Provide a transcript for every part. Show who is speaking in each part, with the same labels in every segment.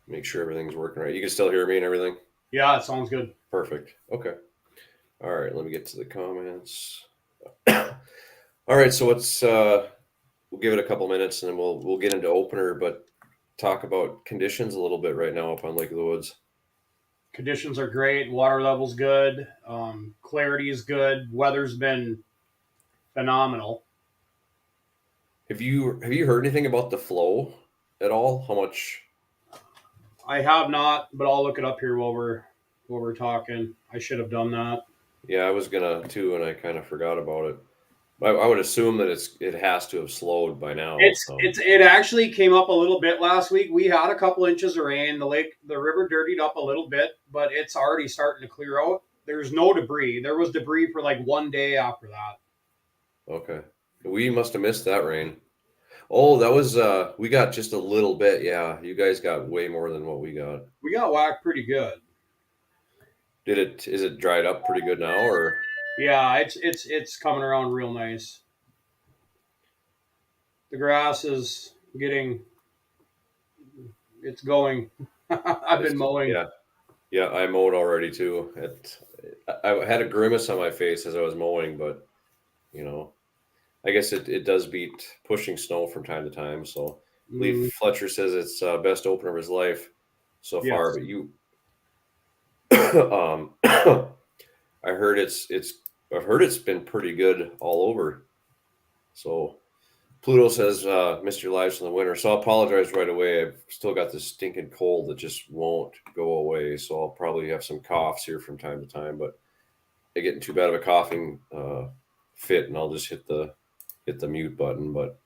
Speaker 1: make sure everything's working right. You can still hear me and everything?
Speaker 2: Yeah, it sounds good.
Speaker 1: Perfect. Okay. All right, let me get to the comments. All right, so we'll give it a couple minutes and then we'll get into opener, but talk about conditions a little bit right now up on Lake of the Woods.
Speaker 2: Conditions are great. Water level's good. Clarity is good. Weather's been phenomenal.
Speaker 1: Have you heard anything about the flow at all? How much?
Speaker 2: I have not, but I'll look it up here while we're talking. I should have done that.
Speaker 1: Yeah, I was gonna too, and I kind of forgot about it. I would assume that it has to have slowed by now. So
Speaker 2: It actually came up a little bit last week. We had a couple inches of rain. The river dirtied up a little bit, but it's already starting to clear out. There's no debris. There was debris for like one day after that.
Speaker 1: okay, we must have missed that rain. Oh, that was we got just a little bit. Yeah, you guys got way more than what we got.
Speaker 2: We got whacked pretty good.
Speaker 1: Is it dried up pretty good now or?
Speaker 2: Yeah, it's coming around real nice. The grass is getting it's going. I've been mowing.
Speaker 1: Yeah, yeah, I mowed already too. I had a grimace on my face as I was mowing, but you know, I guess it does beat pushing snow from time to time. So
Speaker 2: Mm,
Speaker 1: Leaf Fletcher says it's best opener of his life so far.
Speaker 2: yes.
Speaker 1: But I heard I've heard it's been pretty good all over. So Pluto says missed your lives in the winter. So I'll apologize right away. I've still got this stinking cold that just won't go away. So I'll probably have some coughs here from time to time, but I get in too bad of a coughing fit, and I'll just hit the mute button. But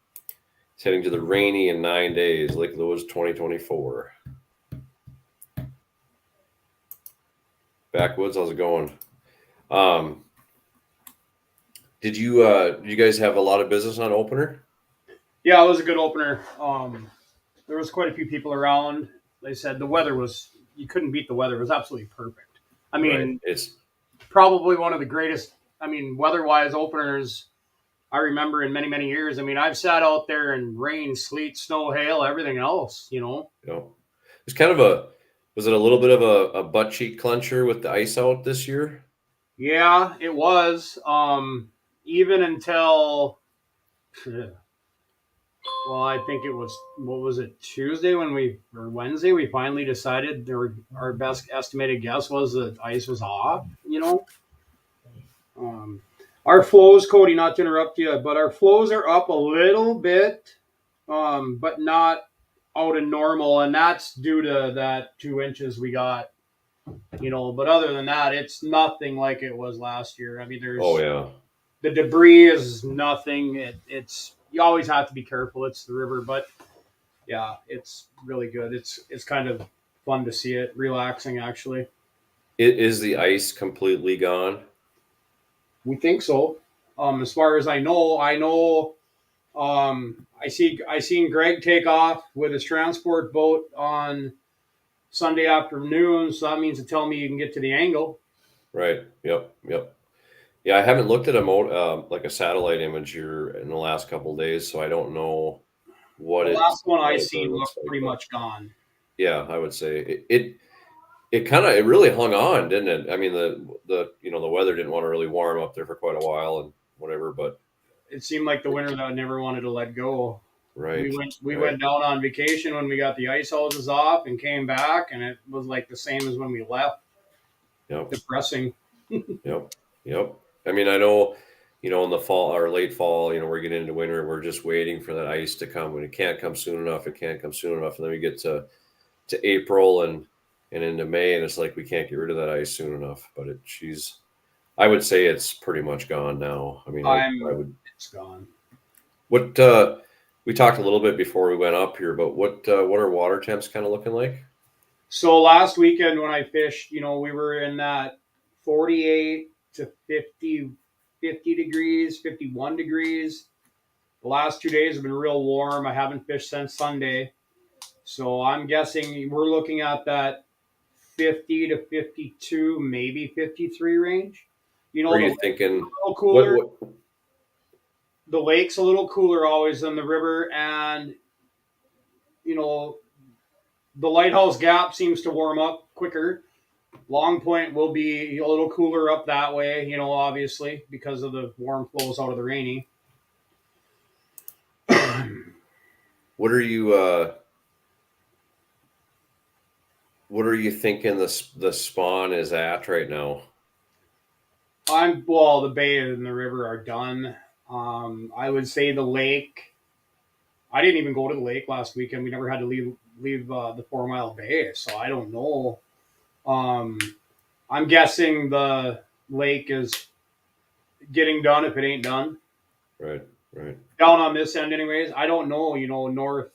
Speaker 1: it's heading to the rainy in 9 days. Lake of the Woods 2024. Backwoods, how's it going? Um, did you guys have a lot of business on opener?
Speaker 2: Yeah, it was a good opener. There was quite a few people around. They said the weather was you couldn't beat the weather. It was absolutely perfect. I
Speaker 1: Right.
Speaker 2: mean, probably one of the greatest. I mean, weather-wise openers I remember in many many years. I mean, I've sat out there in rain, sleet, snow, hail, everything else.
Speaker 1: You know, it's kind of a was it a little bit of a butt cheek clencher with the ice out this year?
Speaker 2: Yeah, it was. Even until well, I think it was what was it Tuesday when we or Wednesday we finally decided our best estimated guess was that ice was off. Um, our flows, Cody, not to interrupt you, but our flows are up a little bit, but not out of normal, and that's due to that 2 inches we got. But other than that, it's nothing like it was last year. I mean,
Speaker 1: Oh
Speaker 2: there's
Speaker 1: yeah.
Speaker 2: the debris is nothing. It's you always have to be careful. It's the river, but yeah, it's really good. It's kind of fun to see it, relaxing actually.
Speaker 1: Is the ice completely gone?
Speaker 2: We think so. As far as I know. I seen Greg take off with his transport boat on Sunday afternoon, so that means to tell me you can get to the angle.
Speaker 1: Right. Yep. Yep. Yeah, I haven't looked at like a satellite image here in the last couple of days, so I don't know
Speaker 2: The last one I
Speaker 1: what it really
Speaker 2: seen
Speaker 1: looks
Speaker 2: looked
Speaker 1: like.
Speaker 2: pretty
Speaker 1: But
Speaker 2: much gone.
Speaker 1: yeah, I would say it really hung on, didn't it? I mean the weather didn't want to really warm up there for quite a while and whatever, but
Speaker 2: It seemed like the winter that never wanted to let go. We
Speaker 1: right,
Speaker 2: went we
Speaker 1: right,
Speaker 2: went down on vacation when we got the ice hoses off and came back, and it was like the same as when we left.
Speaker 1: yep,
Speaker 2: Depressing.
Speaker 1: yep, yep. I mean, I know, in the fall or late fall, we're getting into winter, we're just waiting for that ice to come, and it can't come soon enough. It can't come soon enough, and then we get to April and into May, and it's like we can't get rid of that ice soon enough. But I would say it's pretty much gone now. I mean, I
Speaker 2: I'm
Speaker 1: would.
Speaker 2: it's gone.
Speaker 1: What we talked a little bit before we went up here, but what are water temps kind of looking like?
Speaker 2: So last weekend when I fished, we were in that 48 to 50 degrees, 51 degrees. The last 2 days have been real warm. I haven't fished since Sunday. So I'm guessing we're looking at that 50 to 52, maybe 53 range.
Speaker 1: Are
Speaker 2: The
Speaker 1: you
Speaker 2: lake's
Speaker 1: thinking
Speaker 2: a little
Speaker 1: what
Speaker 2: cooler.
Speaker 1: what
Speaker 2: The lake's a little cooler always than the river. And, you know, the Lighthouse Gap seems to warm up quicker. Long Point will be a little cooler up that way, obviously because of the warm flows out of the rainy.
Speaker 1: What are you thinking the spawn is at right now?
Speaker 2: The bay and the river are done. I would say the lake. I didn't even go to the lake last weekend. We never had to leave the 4 Mile Bay, so I don't know. I'm guessing the lake is getting done if it ain't done.
Speaker 1: Right.
Speaker 2: Down on this end, anyways. I don't know. North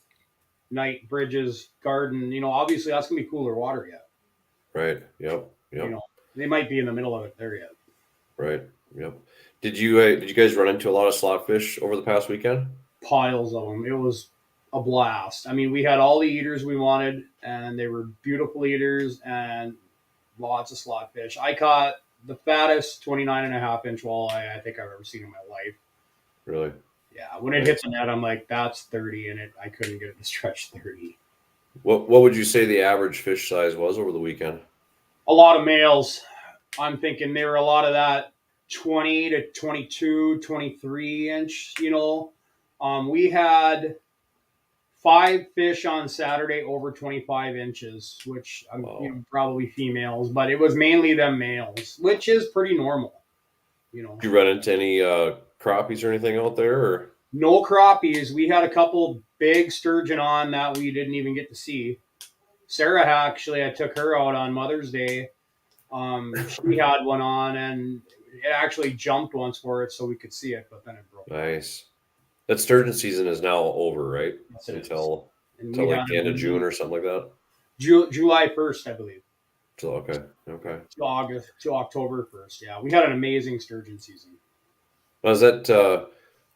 Speaker 2: Night Bridges Garden. Obviously that's gonna be cooler water yet.
Speaker 1: Right. Yep.
Speaker 2: They might be in the middle of it there yet.
Speaker 1: Right. Yep. Did you guys run into a lot of slotfish over the past weekend?
Speaker 2: Piles of them. It was a blast. I mean, we had all the eaters we wanted, and they were beautiful eaters and lots of slotfish. I caught the fattest 29.5-inch walleye I think I've ever seen in my life.
Speaker 1: Really?
Speaker 2: Yeah. When it hits the net, I'm like, that's 30, and I couldn't get it to stretch 30.
Speaker 1: What would you say the average fish size was over the weekend?
Speaker 2: A lot of males. I'm thinking they were a lot of that 20 to 22, 23 inch, we had 5 fish on Saturday over 25 inches, which I'm probably females, but it was mainly them males, which is pretty normal.
Speaker 1: Did you run into any crappies or anything out there? Or?
Speaker 2: No crappies. We had a couple big sturgeon on that we didn't even get to see. Sarah, actually, I took her out on Mother's Day. She had one on, and it actually jumped once for it so we could see it, but then it broke.
Speaker 1: Nice. That sturgeon season is now over, right?
Speaker 2: Yes,
Speaker 1: until like the end of June or something like that.
Speaker 2: July 1st, I believe.
Speaker 1: So okay.
Speaker 2: To October 1st. Yeah, we had an amazing sturgeon season.
Speaker 1: Now, is that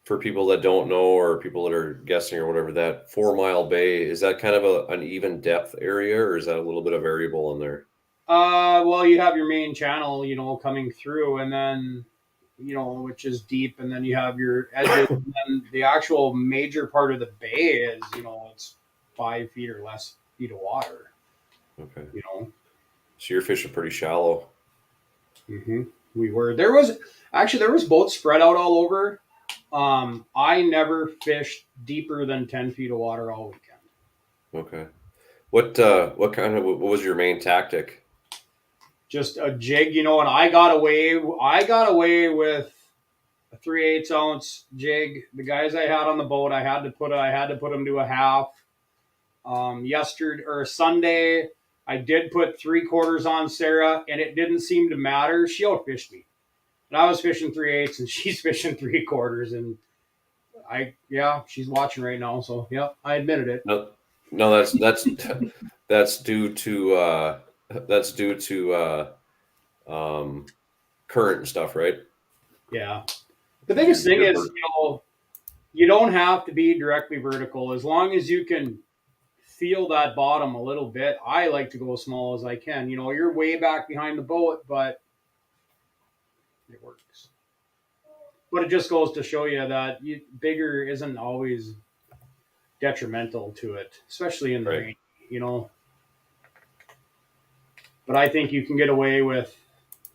Speaker 1: for people that don't know or people that are guessing or whatever? That 4 Mile Bay, is that kind of an even depth area, or is that a little bit of variable in there?
Speaker 2: Well, you have your main channel, coming through, and then, which is deep, and then you have your edges, and then the actual major part of the bay is, it's 5 feet or less feet of water.
Speaker 1: Okay.
Speaker 2: So
Speaker 1: you're fishing pretty shallow.
Speaker 2: Mm-hmm. We were. There was boats spread out all over. I never fished deeper than 10 feet of water all weekend.
Speaker 1: Okay. What was your main tactic?
Speaker 2: Just a jig, and I got away with a 3/8 ounce jig. The guys I had on the boat, I had to put them to a half. Sunday, I did put 3/4 on Sarah, and it didn't seem to matter. She outfished me, and I was fishing 3/8, and she's fishing 3/4, and she's watching right now, so yeah, I admitted it.
Speaker 1: No, that's due to current and stuff, right?
Speaker 2: Yeah. The biggest thing is, you don't have to be directly vertical. As long as you can feel that bottom a little bit, I like to go as small as I can. You're way back behind the boat, but it works. But it just goes to show you that bigger isn't always detrimental to it, especially in the rain, But I think you can get away with,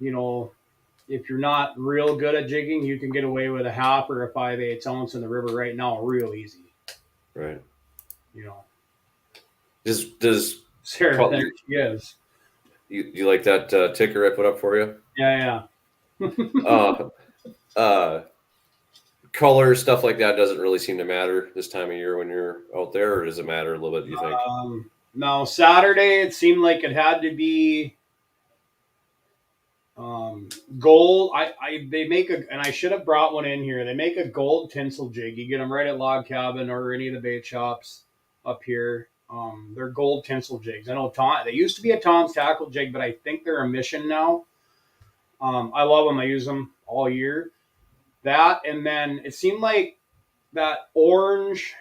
Speaker 2: if you're not real good at jigging, you can get away with a half or a 5/8 ounce in the river right now, real easy.
Speaker 1: Right.
Speaker 2: Does Sarah? There she is.
Speaker 1: You like that ticker I put up for you?
Speaker 2: Yeah.
Speaker 1: Color stuff like that doesn't really seem to matter this time of year when you're out there, or does it matter a little bit? Do you think?
Speaker 2: No, Saturday it seemed like it had to be gold. They make and I should have brought one in here. They make a gold tinsel jig. You get them right at Log Cabin or any of the bait shops up here. They're gold tinsel jigs. I know they used to be a Tom's tackle jig, but I think they're a Mission now. I love them. I use them all year. That, and then it seemed like that orange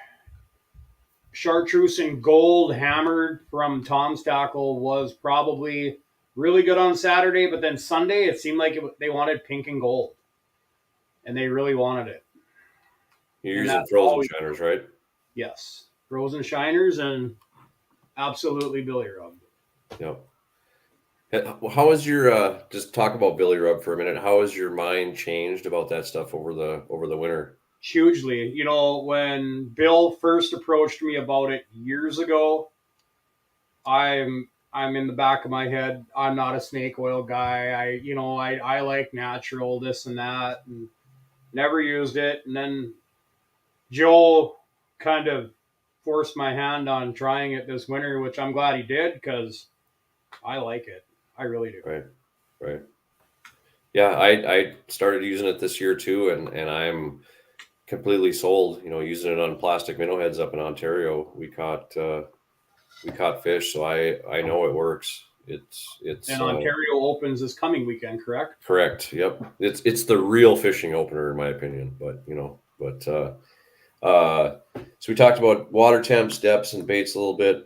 Speaker 2: chartreuse and gold hammered from Tom's tackle was probably really good on Saturday, but then Sunday it seemed like they wanted pink and gold, and they really wanted it.
Speaker 1: You're using frozen shiners, right?
Speaker 2: Yes, frozen shiners, and absolutely billy rubbed.
Speaker 1: Yep. How is your just talk about Billy Rub for a minute? How has your mind changed about that stuff over the winter?
Speaker 2: Hugely. You know, when Bill first approached me about it years ago, I'm in the back of my head. I'm not a snake oil guy. I like natural this and that, and never used it. And then Joe kind of forced my hand on trying it this winter, which I'm glad he did because I like it. I really do.
Speaker 1: Right. Right. Yeah, I started using it this year too, and I'm completely sold. You know, using it on plastic minnow heads up in Ontario. We caught fish, so I know it works. It's
Speaker 2: And Ontario opens this coming weekend, correct?
Speaker 1: correct. Yep, it's the real fishing opener in my opinion. But so we talked about water temps, depths, and baits a little bit.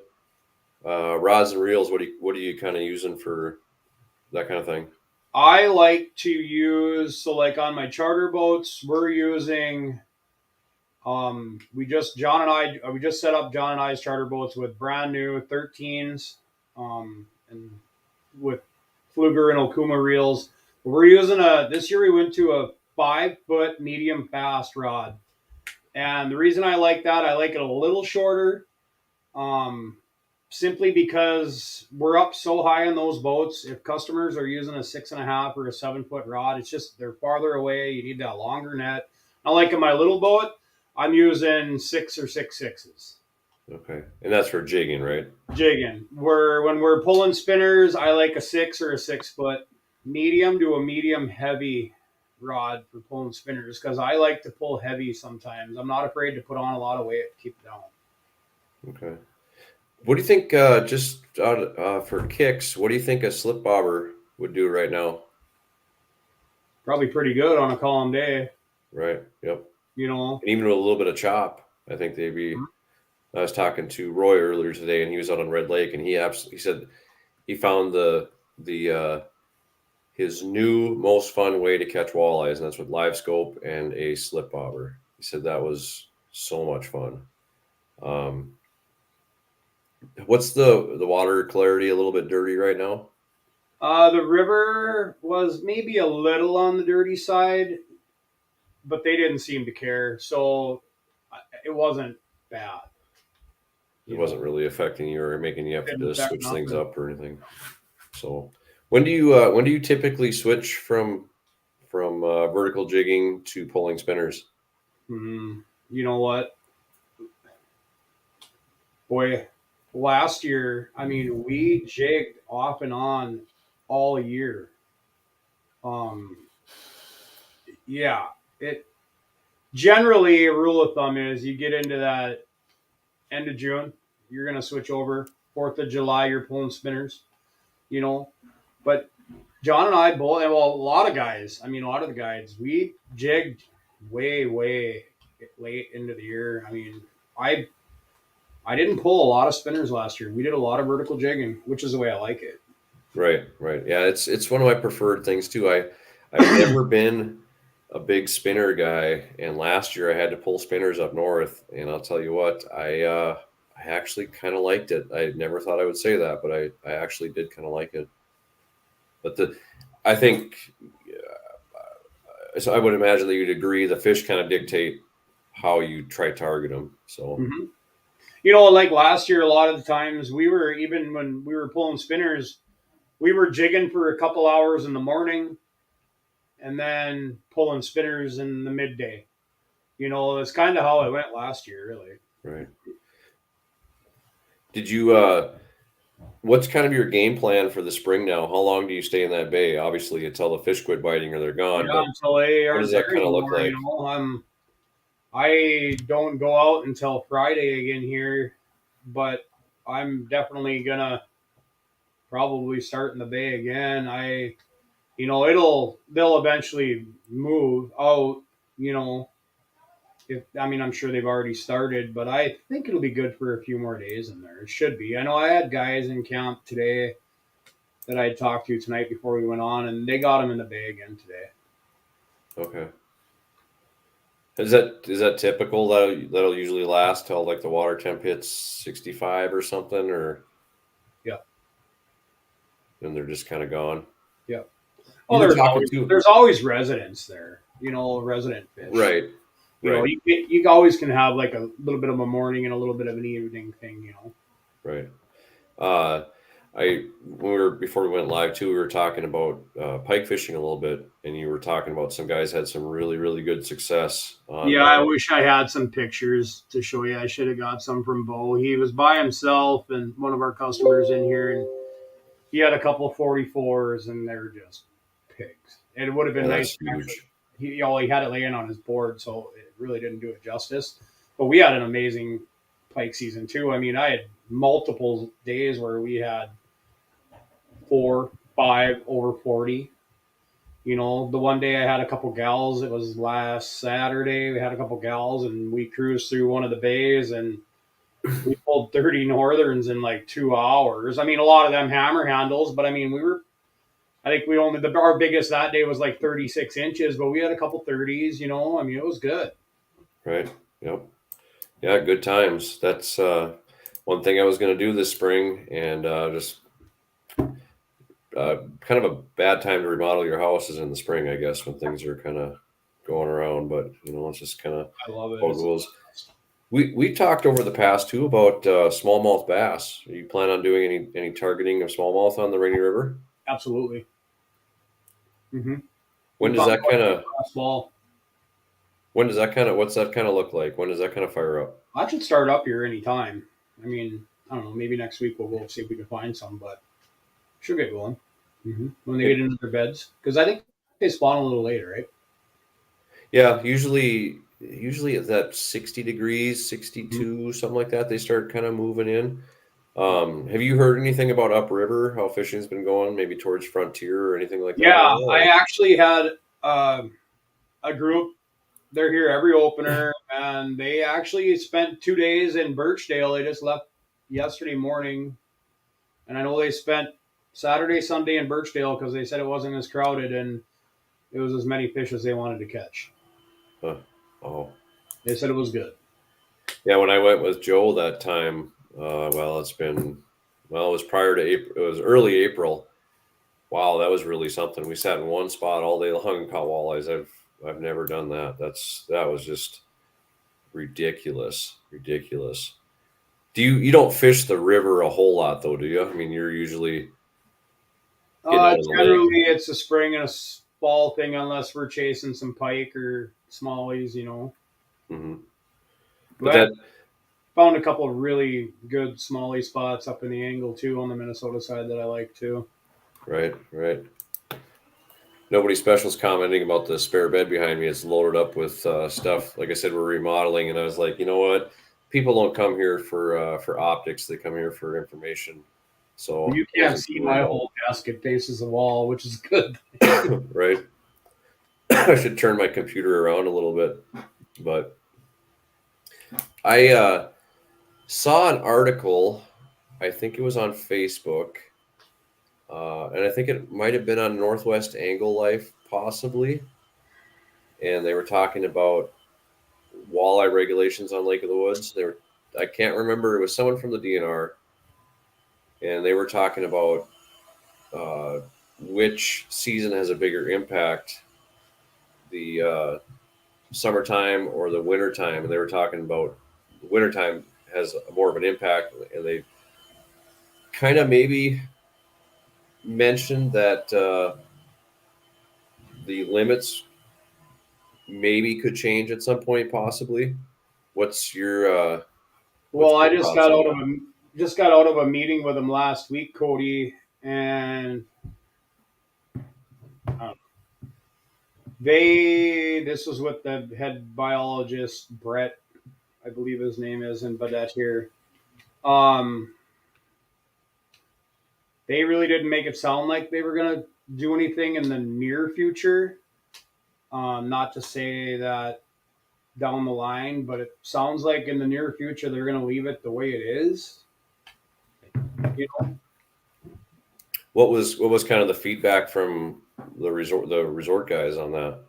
Speaker 1: Rods and reels. What are you kind of using for that kind of thing?
Speaker 2: I like to use, so like on my charter boats, we're using we just set up John and I's charter boats with brand new 13s, and with Fluger and Okuma reels. We're using this year we went to a 5 foot medium fast rod. And the reason I like that, I like it a little shorter, um, simply because we're up so high in those boats. If customers are using a 6.5 or a 7 foot rod, it's just they're farther away. You need that longer net. I like in my little boat, I'm using 6 or 6.6s.
Speaker 1: Okay, and that's for jigging, right?
Speaker 2: Jigging. When we're pulling spinners, I like a 6 or a 6 foot medium to a medium heavy rod for pulling spinners because I like to pull heavy sometimes. I'm not afraid to put on a lot of weight to keep it down.
Speaker 1: Okay. What do you think? Just for kicks, what do you think a slip bobber would do right now?
Speaker 2: Probably pretty good on a calm day,
Speaker 1: Right. Yep.
Speaker 2: you know.
Speaker 1: And even with a little bit of chop, I think they'd be. I was talking to Roy earlier today, and he was out on Red Lake, and he said he found the his new most fun way to catch walleyes, and that's with live scope and a slip bobber. He said that was so much fun. Um, what's the water clarity a little bit dirty right now?
Speaker 2: The river was maybe a little on the dirty side, but they didn't seem to care, so it wasn't bad.
Speaker 1: It
Speaker 2: You
Speaker 1: wasn't
Speaker 2: know,
Speaker 1: really affecting you or making you have
Speaker 2: didn't
Speaker 1: to
Speaker 2: affect
Speaker 1: switch things
Speaker 2: nothing.
Speaker 1: up or anything. So when do you typically switch from vertical jigging to pulling spinners?
Speaker 2: You know what? Boy, last year, I mean, we jigged off and on all year. Um, yeah, it generally a rule of thumb is you get into that end of June, you're gonna switch over. 4th of July, you're pulling spinners, you know. But John and I both, well, a lot of guys. I mean, a lot of the guys, we jigged way late into the year. I mean, I I didn't pull a lot of spinners last year. We did a lot of vertical jigging, which is the way I like it.
Speaker 1: Right, right. Yeah, it's one of my preferred things too. I've never been a big spinner guy, and last year I had to pull spinners up north, and I'll tell you what, I actually kind of liked it. I never thought I would say that, but I actually did kind of like it. But I think so. I would imagine that you'd agree the fish kind of dictate how you try target them. So
Speaker 2: Mm-hmm. You know, like last year, a lot of the times we were, even when we were pulling spinners, we were jigging for a couple hours in the morning and then pulling spinners in the midday. You know, it's kind of how it went last year, really.
Speaker 1: right. Did you what's kind of your game plan for the spring now? How long do you stay in that bay? Obviously, until the fish quit biting or they're gone.
Speaker 2: Yeah,
Speaker 1: But
Speaker 2: until they
Speaker 1: what does
Speaker 2: aren't
Speaker 1: that
Speaker 2: there
Speaker 1: kind of look
Speaker 2: anymore. You
Speaker 1: like?
Speaker 2: know, I don't go out until Friday again here, but I'm definitely gonna probably start in the bay again. They'll eventually move out. You know, I'm sure they've already started, but I think it'll be good for a few more days in there. It should be. I know I had guys in camp today that I talked to tonight before we went on, and they got them in the bay again today.
Speaker 1: Okay. Is that typical? That'll usually last till like the water temp hits 65 or something, or
Speaker 2: Yeah.
Speaker 1: then they're just kind of gone.
Speaker 2: Yeah.
Speaker 1: You
Speaker 2: Well,
Speaker 1: were talking to
Speaker 2: there's always residents there, resident fish.
Speaker 1: right, right,
Speaker 2: You always can have like a little bit of a morning and a little bit of an evening thing.
Speaker 1: right. Uh, when we were before we went live too, we were talking about pike fishing a little bit, and you were talking about some guys had some really really good success on.
Speaker 2: Yeah, I wish I had some pictures to show you. I should have got some from Bo. He was by himself and one of our customers in here, and he had a couple of 44s, and they're just pigs. And it would have been
Speaker 1: Yeah,
Speaker 2: nice.
Speaker 1: that's huge.
Speaker 2: He had it laying on his board, so it really didn't do it justice. But we had an amazing pike season too. I mean, I had multiple days where we had 4, 5 over 40. The one day I had a couple gals. It was last Saturday. We had a couple gals, and we cruised through one of the bays, and we pulled 30 northerns in like 2 hours. I mean, a lot of them hammer handles, but I mean, I think our biggest that day was like 36 inches, but we had a couple 30s, I mean, it was good.
Speaker 1: Right. Yep. Yeah, good times. That's one thing I was going to do this spring, and just kind of a bad time to remodel your house is in the spring, I guess, when things are kind of going around. But it's just kind of
Speaker 2: I love it.
Speaker 1: how it goes. We talked over the past too about smallmouth bass. Are you plan on doing any targeting of smallmouth on the Rainy River?
Speaker 2: Absolutely. Mm-hmm.
Speaker 1: When does that kind of?
Speaker 2: Fall.
Speaker 1: What's that kind of look like? When does that kind of fire up?
Speaker 2: I should start up here anytime. I mean, I don't know. Maybe next week we'll go see if we can find some, but should get going when they get into their beds, because I think they spawn a little later, right?
Speaker 1: Yeah, usually at that 60 degrees, 62, something like that, they start kind of moving in. Have you heard anything about upriver, how fishing's been going, maybe towards Frontier or anything like that?
Speaker 2: Yeah, I actually had a group. They're here every opener, and they actually spent 2 days in Birchdale. They just left yesterday morning, and I know they spent Saturday, Sunday in Birchdale because they said it wasn't as crowded and it was as many fish as they wanted to catch.
Speaker 1: Oh,
Speaker 2: They said it was good.
Speaker 1: yeah. When I went with Joe that time, it was prior to April. It was early April. Wow, that was really something. We sat in one spot all day long and caught walleyes. I've never done that. That was just ridiculous. You don't fish the river a whole lot though, do you? I mean, you're usually
Speaker 2: generally it's a spring and a fall thing, unless we're chasing some pike or smallies,
Speaker 1: Mm-hmm.
Speaker 2: But found a couple of really good smallie spots up in the angle too on the Minnesota side that I like too.
Speaker 1: Right. Nobody special's commenting about the spare bed behind me. It's loaded up with stuff. Like I said, we're remodeling, and I was like, you know what? People don't come here for optics; they come here for information. So
Speaker 2: you can't see my whole desk; it faces the wall, which is good.
Speaker 1: Right. I should turn my computer around a little bit, but I saw an article. I think it was on Facebook. And I think it might have been on Northwest Angle Life, possibly. And they were talking about walleye regulations on Lake of the Woods. I can't remember. It was someone from the DNR. And they were talking about which season has a bigger impact, the summertime or the wintertime. And they were talking about the wintertime has more of an impact. And they kind of maybe mentioned that the limits maybe could change at some point, possibly. What's your
Speaker 2: well, I just got out of a meeting with him last week, Cody, and this was with the head biologist, Brett, I believe his name is, in Baudette here. They really didn't make it sound like they were going to do anything in the near future. Not to say that down the line, but it sounds like in the near future they're going to leave it the way it is.
Speaker 1: What was kind of the feedback from the resort guys on that?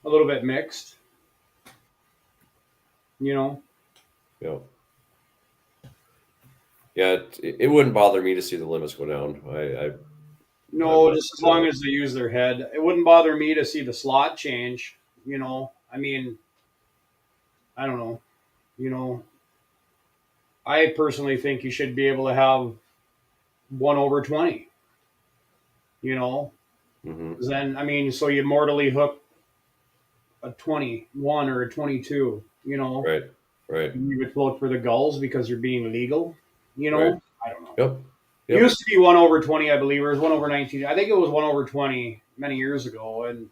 Speaker 2: A little bit mixed, you know.
Speaker 1: Yeah. Yeah, it wouldn't bother me to see the limits go down. I'm
Speaker 2: No,
Speaker 1: not.
Speaker 2: just as long as they use their head. It wouldn't bother me to see the slot change, you know. I mean, I don't know. You know, I personally think you should be able to have 1/20, you know.
Speaker 1: Hmm.
Speaker 2: 'Cause then, I mean, so you mortally hook a 21 or a 22, you know.
Speaker 1: Right. Right.
Speaker 2: You would float for the gulls because you're being legal, you
Speaker 1: Right.
Speaker 2: know. I don't know.
Speaker 1: Yep.
Speaker 2: It
Speaker 1: Yep.
Speaker 2: used to be 1/20, I believe, or it was 1/19. I think it was 1/20 many years ago, and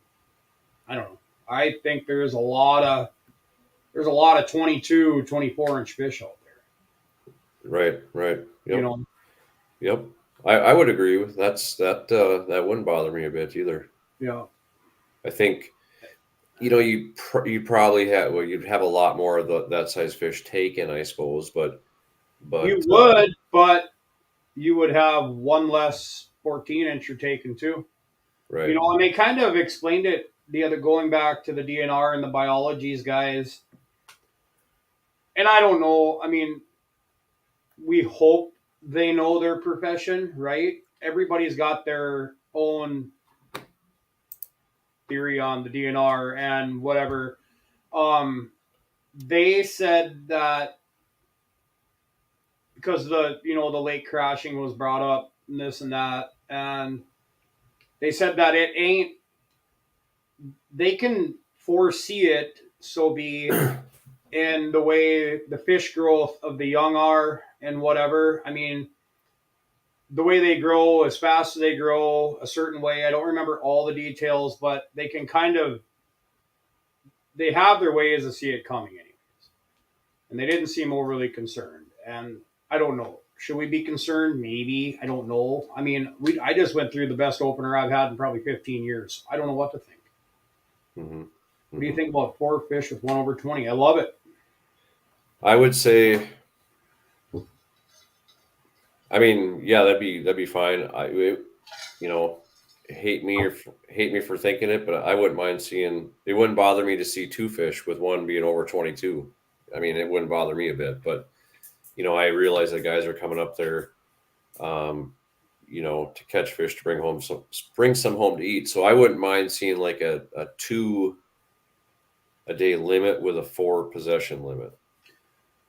Speaker 2: I don't know. I think there's a lot of 22, 24-inch fish out there.
Speaker 1: Right. Right.
Speaker 2: You
Speaker 1: Yep.
Speaker 2: know,
Speaker 1: Yep. I would agree with that. That wouldn't bother me a bit either.
Speaker 2: yeah,
Speaker 1: I think you'd probably have you'd have a lot more of that size fish taken, I suppose, but
Speaker 2: you would, but you would have one less 14-inch you're taking too. You
Speaker 1: right.
Speaker 2: know, and they kind of explained it the other going back to the DNR and the biologies guys. And I don't know. I mean, we hope they know their profession, right? Everybody's got their own theory on the DNR and whatever. Um, they said that because the lake crashing was brought up and this and that, and they said that it ain't. They can foresee it, so be in the way the fish growth of the young are and whatever. I mean, the way they grow, as fast as they grow, a certain way. I don't remember all the details, but they can they have their ways to see it coming, anyways. And they didn't seem overly concerned. And I don't know. Should we be concerned? Maybe. I don't know. I mean, I just went through the best opener I've had in probably 15 years. I don't know what to think.
Speaker 1: Hmm.
Speaker 2: What do you think about 4 fish with 1/20? I love it.
Speaker 1: I would say, I mean, yeah, that'd be fine. You know, hate me for thinking it, but I wouldn't mind seeing. It wouldn't bother me to see two fish with one being over 22. I mean, it wouldn't bother me a bit, but I realize that guys are coming up there, um, to catch fish to bring some home to eat. So I wouldn't mind seeing like a 2 a day limit with a 4 possession limit.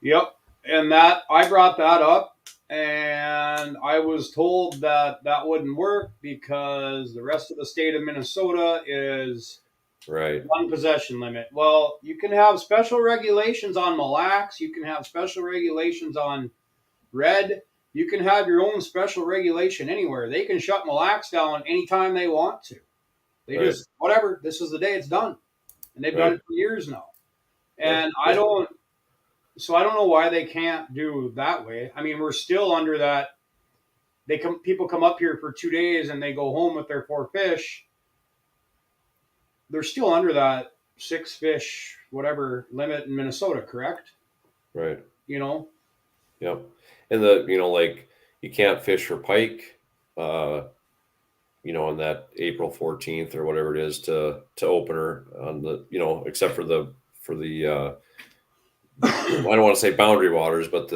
Speaker 2: Yep. And that I brought that up, and I was told that that wouldn't work because the rest of the state of Minnesota is
Speaker 1: Right.
Speaker 2: one possession limit. Well, you can have special regulations on Mille Lacs. You can have special regulations on red. You can have your own special regulation anywhere. They can shut Mille Lacs down anytime they want to. They
Speaker 1: Right.
Speaker 2: just, whatever, this is the day it's done. And they've done
Speaker 1: Right.
Speaker 2: it for years now.
Speaker 1: Yep.
Speaker 2: And I don't know why they can't do that way. I mean, we're still under that. People come up here for 2 days and they go home with their 4 fish. They're still under that 6 fish whatever limit in Minnesota, correct?
Speaker 1: Right.
Speaker 2: You know,
Speaker 1: Yep. And like you can't fish for pike, on that April 14th or whatever it is to opener on except for the I don't want to say boundary waters, but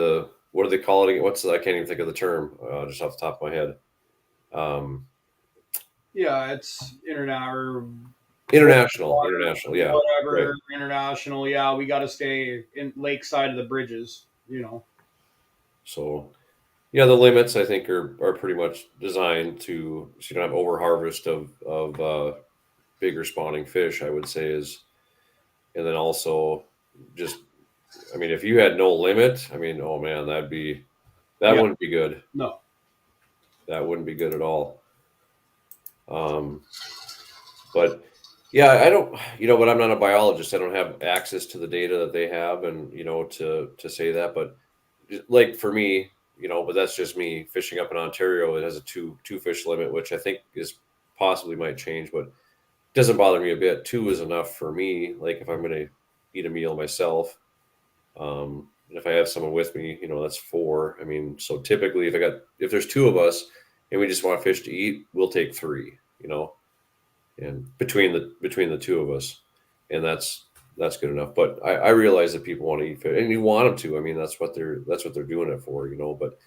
Speaker 1: what do they call it? I can't even think of the term just off the top of my head. Um,
Speaker 2: yeah, it's international,
Speaker 1: international, yeah, right.
Speaker 2: whatever international. Yeah, we got to stay in lakeside of the bridges.
Speaker 1: So yeah, the limits I think are pretty much designed so you don't have over harvest of bigger spawning fish. I would say and then also just, I mean, if you had no limit, I mean, oh man, that
Speaker 2: Yeah,
Speaker 1: wouldn't be good.
Speaker 2: no,
Speaker 1: That wouldn't be good at all. But yeah, I don't, but I'm not a biologist. I don't have access to the data that they have, and to say that. But like for me, but that's just me fishing up in Ontario. It has a two fish limit, which I think is possibly might change, but it doesn't bother me a bit. 2 is enough for me. Like if I'm going to eat a meal myself, and if I have someone with me, that's 4. I mean, so typically if there's 2 of us and we just want fish to eat, we'll take 3. and between the two of us, and that's good enough. But I realize that people want to eat fish, and you want them to. I mean, that's what they're doing it for, But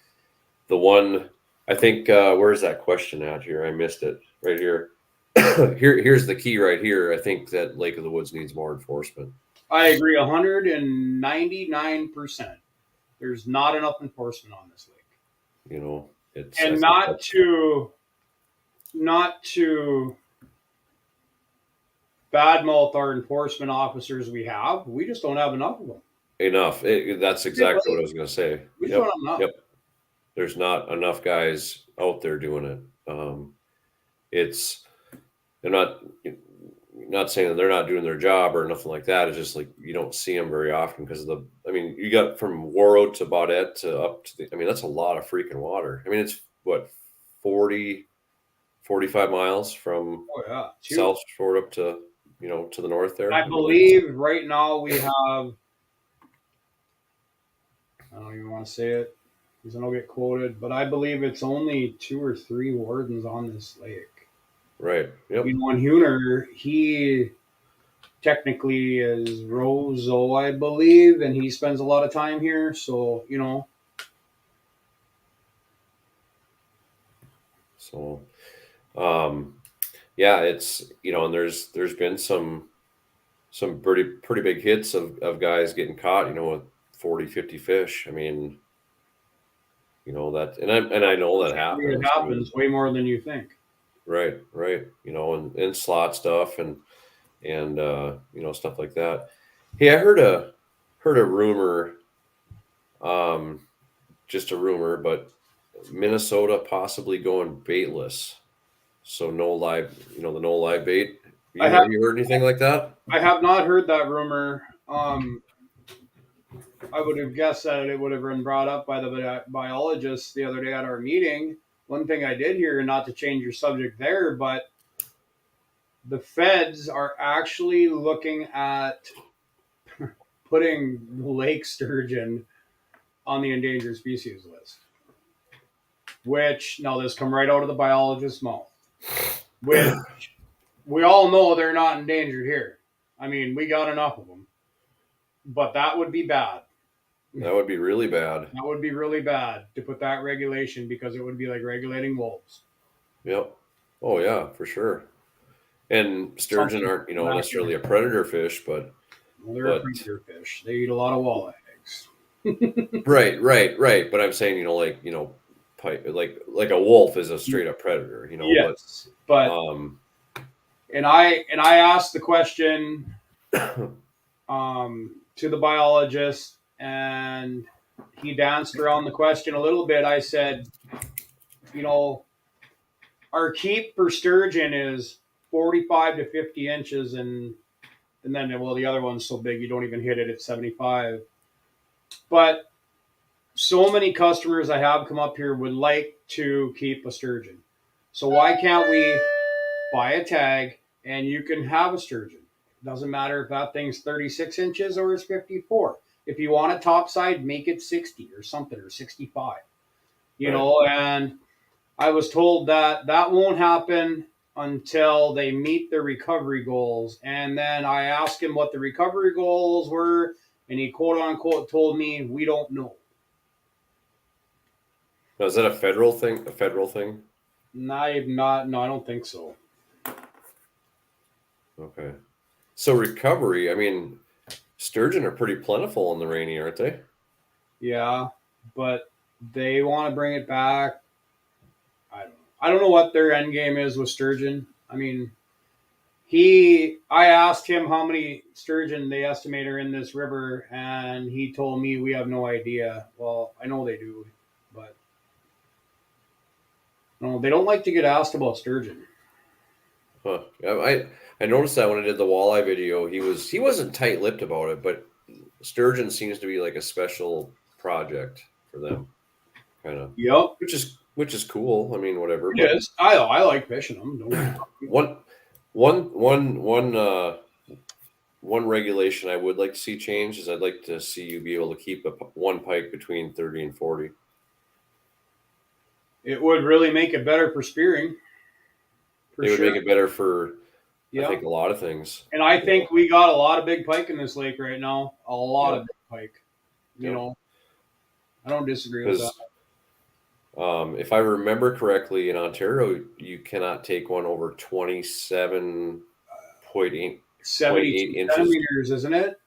Speaker 1: the one, I think, where's that question at here? I missed it right here. Here's the key right here. I think that Lake of the Woods needs more enforcement.
Speaker 2: I agree 199%. There's not enough enforcement on this lake.
Speaker 1: It's
Speaker 2: And not to badmouth our enforcement officers we have. We just don't have enough of them.
Speaker 1: Enough. That's exactly what I was going to say.
Speaker 2: We just don't have enough.
Speaker 1: Yep. There's not enough guys out there doing it. They're not saying that they're not doing their job or nothing like that. It's just like you don't see them very often because you got from Warroad to Baudette to up to that's a lot of freaking water. It's what, 45 miles from South Shore up to, to the north there.
Speaker 2: I believe right now we have, I don't even want to say it because then I'll get quoted, but I believe it's only 2 or 3 wardens on this lake.
Speaker 1: Right. Yep.
Speaker 2: And Huner, he technically is Roseau, I believe, and he spends a lot of time here. So,
Speaker 1: So, yeah, it's, and there's been some pretty big hits of guys getting caught, with 40, 50 fish. That, and I know that happens.
Speaker 2: It happens way more than you think.
Speaker 1: Right. And slot stuff and stuff like that. Hey, I heard a rumor, just a rumor, but Minnesota possibly going baitless. So no live, the no live bait. Have you heard anything like that?
Speaker 2: I have not heard that rumor. I would have guessed that it would have been brought up by the biologist the other day at our meeting. One thing I did hear, not to change your subject there, but the feds are actually looking at putting lake sturgeon on the endangered species list. Which, now this come right out of the biologist's mouth. Which we all know they're not endangered here. We got enough of them. But that would be bad.
Speaker 1: That would be really bad.
Speaker 2: That would be really bad to put that regulation because it would be like regulating wolves.
Speaker 1: Yep. Oh yeah, for sure. And sturgeon aren't, necessarily a predator fish, but
Speaker 2: they're a predator fish. They eat a lot of walleye eggs.
Speaker 1: Right. But I'm saying, like a wolf is a straight up predator,
Speaker 2: Yes, but and I asked the question to the biologist, and he danced around the question a little bit. I said, our keep for sturgeon is 45 to 50 inches, and then the other one's so big you don't even hit it at 75. But so many customers I have come up here would like to keep a sturgeon. So why can't we buy a tag and you can have a sturgeon? It doesn't matter if that thing's 36 inches or it's 54. If you want it topside, make it 60 or something, or 65. And I was told that won't happen until they meet their recovery goals. And then I asked him what the recovery goals were, and he quote unquote told me, we don't know.
Speaker 1: Now, is that a federal thing?
Speaker 2: No, I don't think so.
Speaker 1: Okay. So recovery, sturgeon are pretty plentiful in the Rainy, aren't they? Yeah,
Speaker 2: but they want to bring it back. I don't know what their end game is with sturgeon. I asked him how many sturgeon they estimate are in this river, and he told me we have no idea. Well, I know they do, but no, they don't like to get asked about sturgeon.
Speaker 1: Huh. I noticed that when I did the walleye video, he wasn't tight-lipped about it, but sturgeon seems to be like a special project for them, kind of.
Speaker 2: Yep.
Speaker 1: Which is cool. Whatever.
Speaker 2: It is. I like fishing them.
Speaker 1: One regulation I would like to see changed is I'd like to see you be able to keep one pike between 30 and 40.
Speaker 2: It would really make it better for spearing.
Speaker 1: It would make it better for
Speaker 2: Yeah.
Speaker 1: I think a lot of things.
Speaker 2: And I think we got a lot of big pike in this lake right now. A lot of big pike. You know, I don't disagree with that.
Speaker 1: If I remember correctly, in Ontario, you cannot take one over 27.8
Speaker 2: 72
Speaker 1: inches.
Speaker 2: centimeters, isn't it?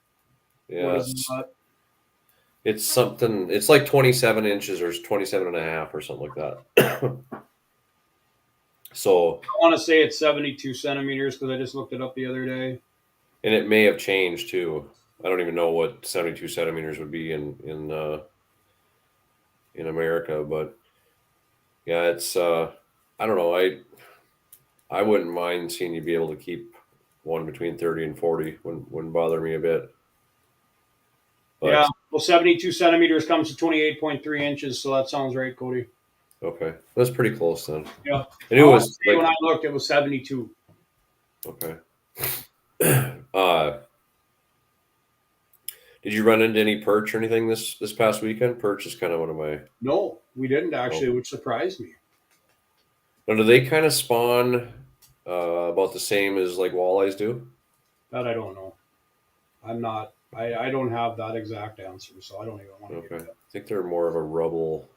Speaker 2: What is
Speaker 1: Yes.
Speaker 2: that?
Speaker 1: It's something, it's like 27 inches or 27 and a half or something like that. So,
Speaker 2: I want to say it's 72 centimeters because I just looked it up the other day.
Speaker 1: and it may have changed too. I don't even know what 72 centimeters would be in America, but yeah, it's I don't know. I wouldn't mind seeing you be able to keep one between 30 and 40. Wouldn't bother me a bit.
Speaker 2: Yeah.
Speaker 1: But
Speaker 2: Well, 72 centimeters comes to 28.3 inches. So that sounds right, Cody.
Speaker 1: okay, that's pretty close then.
Speaker 2: Yeah.
Speaker 1: And it
Speaker 2: I want to
Speaker 1: was
Speaker 2: say when I looked, it was 72.
Speaker 1: okay. Did you run into any perch or anything this past weekend? Perch is kind of one of my.
Speaker 2: No, we didn't actually, which surprised me.
Speaker 1: Now, do they kind of spawn about the same as like walleyes do?
Speaker 2: That I don't know. I'm not. I don't have that exact answer, so I don't even want to
Speaker 1: Okay,
Speaker 2: get
Speaker 1: I
Speaker 2: that.
Speaker 1: think they're more of a rubble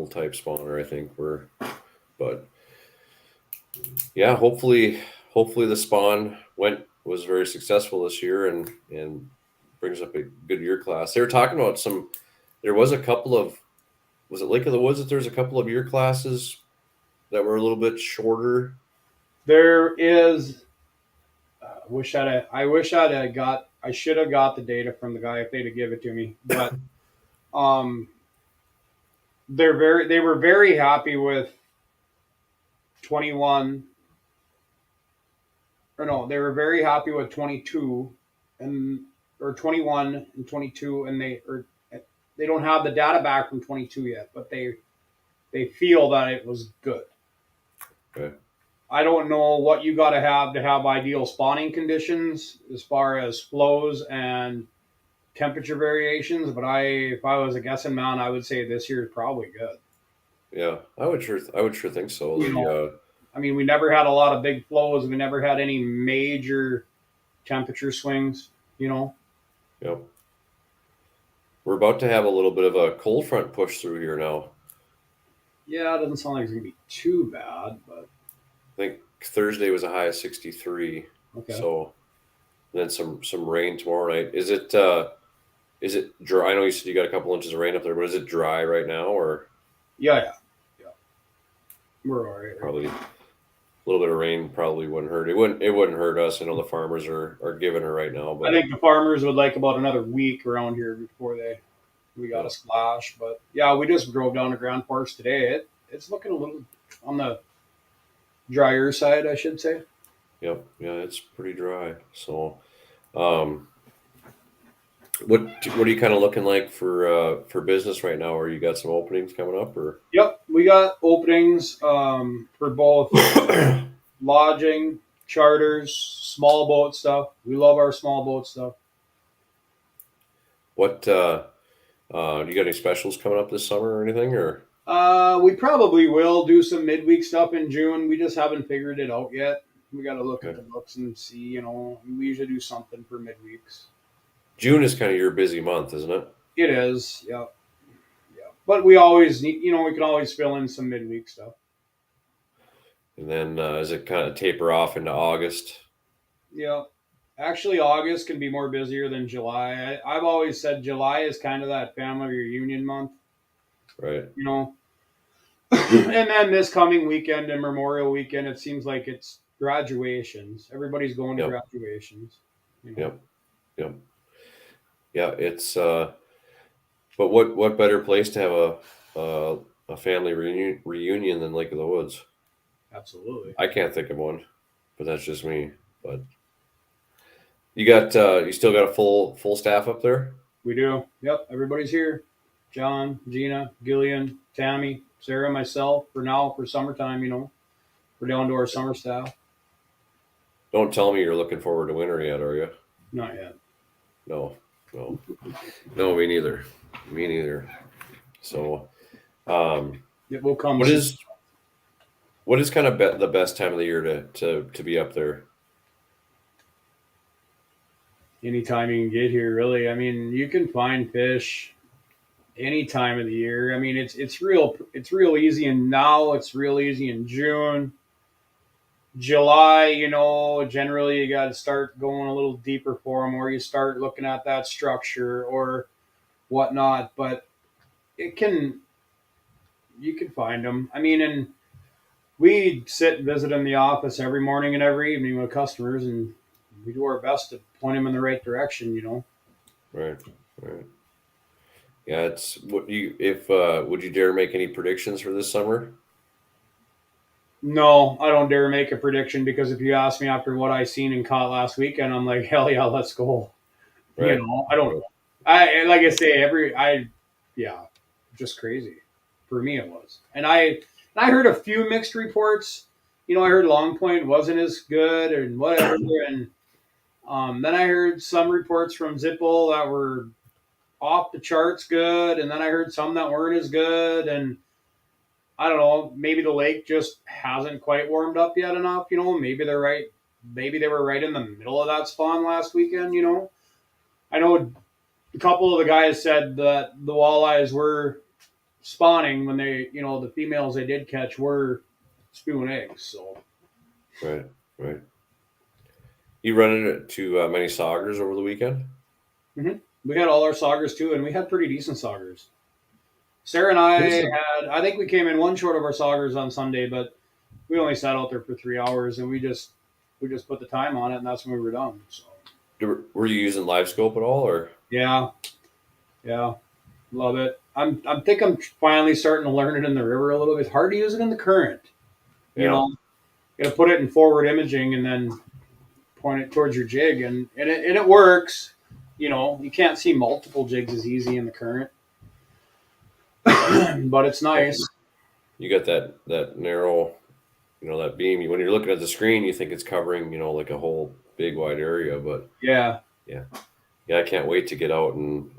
Speaker 1: type spawner. I think but yeah, hopefully the spawn was very successful this year and brings up a good year class. They were talking about there was a couple of, was it Lake of the Woods that there's a couple of year classes that were a little bit shorter.
Speaker 2: There is. I wish I'd have got. I should have got the data from the guy if they'd have given it to me. But um, they were very happy with 21. Or no, they were very happy with 22 and or 21 and 22, and they don't have the data back from 22 yet, but they feel that it was good.
Speaker 1: Okay.
Speaker 2: I don't know what you got to have ideal spawning conditions as far as flows and temperature variations, but if I was a guessing man, I would say this year is probably good.
Speaker 1: Yeah, I would sure think so.
Speaker 2: You know, I mean, we never had a lot of big flows. We never had any major temperature swings. You know.
Speaker 1: Yep. We're about to have a little bit of a cold front push through here now.
Speaker 2: Yeah, it doesn't sound like it's gonna be too bad, but
Speaker 1: I think Thursday was a high of 63.
Speaker 2: okay.
Speaker 1: So then some rain tomorrow night. Is it dry? I know you said you got a couple inches of rain up there, but is it dry right now or
Speaker 2: Yeah. We're all right.
Speaker 1: probably a little bit of rain probably wouldn't hurt. It wouldn't hurt us. I know the farmers are giving her right now, but
Speaker 2: I think the farmers would like about another week around here before we got a splash. But yeah, we just drove down to Grand Forks today. It's looking a little on the drier side, I should say.
Speaker 1: Yep, yeah, it's pretty dry. So, what are you kind of looking like for business right now? Or you got some openings coming up, or?
Speaker 2: Yep, we got openings for both lodging, charters, small boat stuff. We love our small boat stuff.
Speaker 1: What you got any specials coming up this summer or anything, or?
Speaker 2: We probably will do some midweek stuff in June. We just haven't figured it out yet. We got to look at the books and see. You know, we usually do something for midweeks.
Speaker 1: June is kind of your busy month, isn't it?
Speaker 2: It is, yeah. But we always need, we can always fill in some midweek stuff.
Speaker 1: And then as it kind of taper off into August.
Speaker 2: Yeah. Actually, August can be more busier than July. I've always said July is kind of that family reunion month.
Speaker 1: Right.
Speaker 2: You know, and then this coming weekend and Memorial Weekend, it seems like it's graduations. Everybody's going to graduations. You know?
Speaker 1: Yep. Yeah, it's but what better place to have a family reunion than Lake of the Woods?
Speaker 2: Absolutely.
Speaker 1: I can't think of one, but that's just me. But you still got a full staff up there?
Speaker 2: We do. Yep, everybody's here. John, Gina, Gillian, Tammy, Sarah, myself. For summertime, we're down to our summer staff.
Speaker 1: Don't tell me you're looking forward to winter yet, are you?
Speaker 2: Not yet.
Speaker 1: No, me neither. So,
Speaker 2: it will come.
Speaker 1: What is kind of the best time of the year to be up there?
Speaker 2: anytime you can get here, really. I mean, you can find fish any time of the year. I mean, it's real easy, and now it's real easy in June. July, generally you got to start going a little deeper for them, or you start looking at that structure or whatnot. But it can you can find them. I mean, and we sit and visit in the office every morning and every evening with customers, and we do our best to point them in the right direction.
Speaker 1: Right. Right. Yeah, it's what you if would you dare make any predictions for this summer?
Speaker 2: No, I don't dare make a prediction, because if you ask me after what I seen and caught last weekend, I'm like, hell yeah, let's go.
Speaker 1: Right.
Speaker 2: I don't know. I like I say yeah, just crazy. For me, it was, and I heard a few mixed reports. I heard Long Point wasn't as good and whatever, and then I heard some reports from Zipple that were off the charts good, and then I heard some that weren't as good, and I don't know. Maybe the lake just hasn't quite warmed up yet enough. Maybe they're right. Maybe they were right in the middle of that spawn last weekend. I know a couple of the guys said that the walleyes were spawning when the females they did catch were spewing eggs. So
Speaker 1: Right. Right. You running into many saugers over the weekend?
Speaker 2: we had all our saugers too, and we had pretty decent saugers. Sarah and I
Speaker 1: Yes.
Speaker 2: I think we came in one short of our saugers on Sunday, but we only sat out there for 3 hours, and we just put the time on it, and that's when we were done. So
Speaker 1: Were you using live scope at all, or?
Speaker 2: yeah, yeah, love it. I'm finally starting to learn it in the river a little bit. It's hard to use it in the current. You
Speaker 1: Yeah.
Speaker 2: know, you got to put it in forward imaging and then point it towards your jig, and it works. You can't see multiple jigs as easy in the current, but it's nice.
Speaker 1: You got that narrow, that beam. When you're looking at the screen, you think it's covering, like a whole big wide area. But
Speaker 2: Yeah,
Speaker 1: yeah, yeah, I can't wait to get out and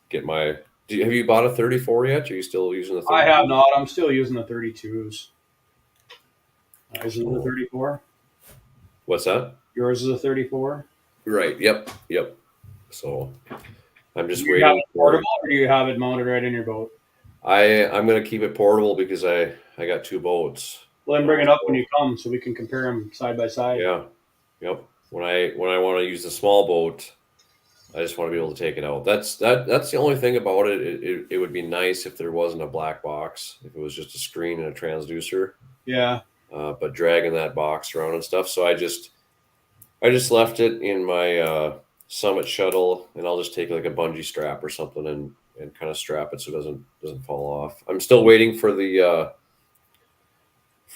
Speaker 1: get my. Have you bought a 34 yet? Are you still using the
Speaker 2: I have
Speaker 1: 32?
Speaker 2: not. I'm still using the 32s. Yours is a
Speaker 1: So
Speaker 2: 34.
Speaker 1: what's that?
Speaker 2: Yours is a 34.
Speaker 1: Right. Yep. Yep. So I'm
Speaker 2: Do
Speaker 1: just
Speaker 2: you have
Speaker 1: waiting
Speaker 2: it
Speaker 1: for.
Speaker 2: portable, or do you have it mounted right in your boat?
Speaker 1: I'm gonna keep it portable because I got two boats.
Speaker 2: Well, then bring it up when
Speaker 1: So
Speaker 2: you come so we can compare them side by side.
Speaker 1: yeah. Yep. When I want to use the small boat, I just want to be able to take it out. That's the only thing about it. It would be nice if there wasn't a black box, if it was just a screen and a transducer.
Speaker 2: Yeah,
Speaker 1: But dragging that box around and stuff, so I just left it in my Summit shuttle, and I'll just take like a bungee strap or something and kind of strap it so it doesn't fall off. I'm still waiting for the